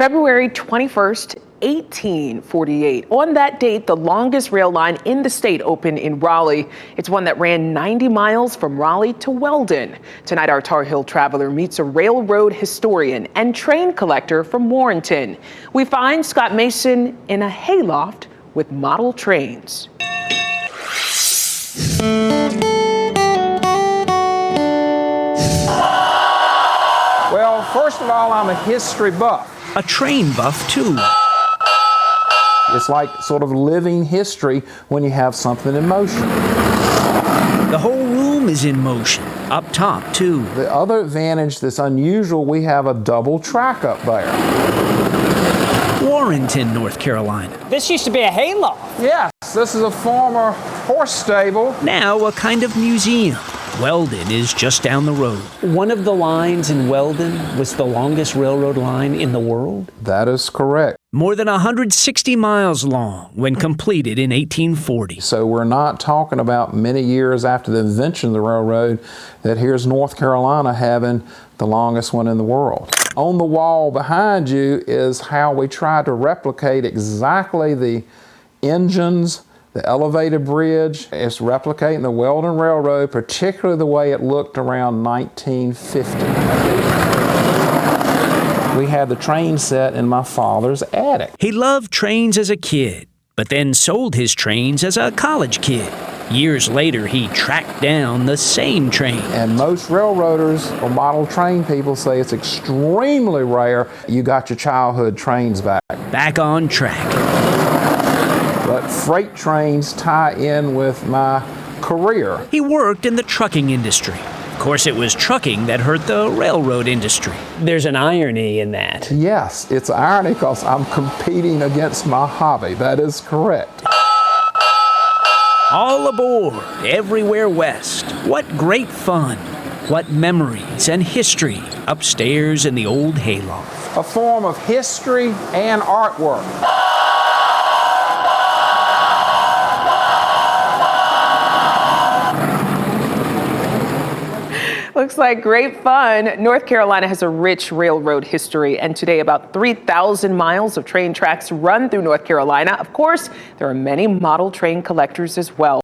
February 21st, 1848. On that date, the longest rail line in the state opened in Raleigh. It's one that ran 90 miles from Raleigh to Weldon. Tonight, our Tar Heel traveler meets a railroad historian and train collector from Warrenton. We find Scott Mason in a hayloft with model trains. Well, first of all, I'm a history buff. A train buff, too. It's like sort of living history when you have something in motion. The whole room is in motion, up top, too. The other advantage that's unusual, we have a double track up there. Warrenton, North Carolina. This used to be a hayloft. Yes, this is a former horse stable. Now a kind of museum. Weldon is just down the road. One of the lines in Weldon was the longest railroad line in the world. That is correct. More than 160 miles long when completed in 1840. So we're not talking about many years after the invention of the railroad that here's North Carolina having the longest one in the world. On the wall behind you is how we tried to replicate exactly the engines, the elevated bridge. It's replicating the Weldon Railroad, particularly the way it looked around 1950. We had the train set in my father's attic. He loved trains as a kid, but then sold his trains as a college kid. Years later, he tracked down the same train. And most railroaders or model train people say it's extremely rare you got your childhood trains back. Back on track. But freight trains tie in with my career. He worked in the trucking industry. Of course, it was trucking that hurt the railroad industry. There's an irony in that. Yes, it's irony because I'm competing against my hobby. That is correct. All aboard, everywhere west. What great fun. What memories and history upstairs in the old hayloft. A form of history and artwork. Looks like great fun. North Carolina has a rich railroad history, and today about 3,000 miles of train tracks run through North Carolina. Of course, there are many model train collectors as well.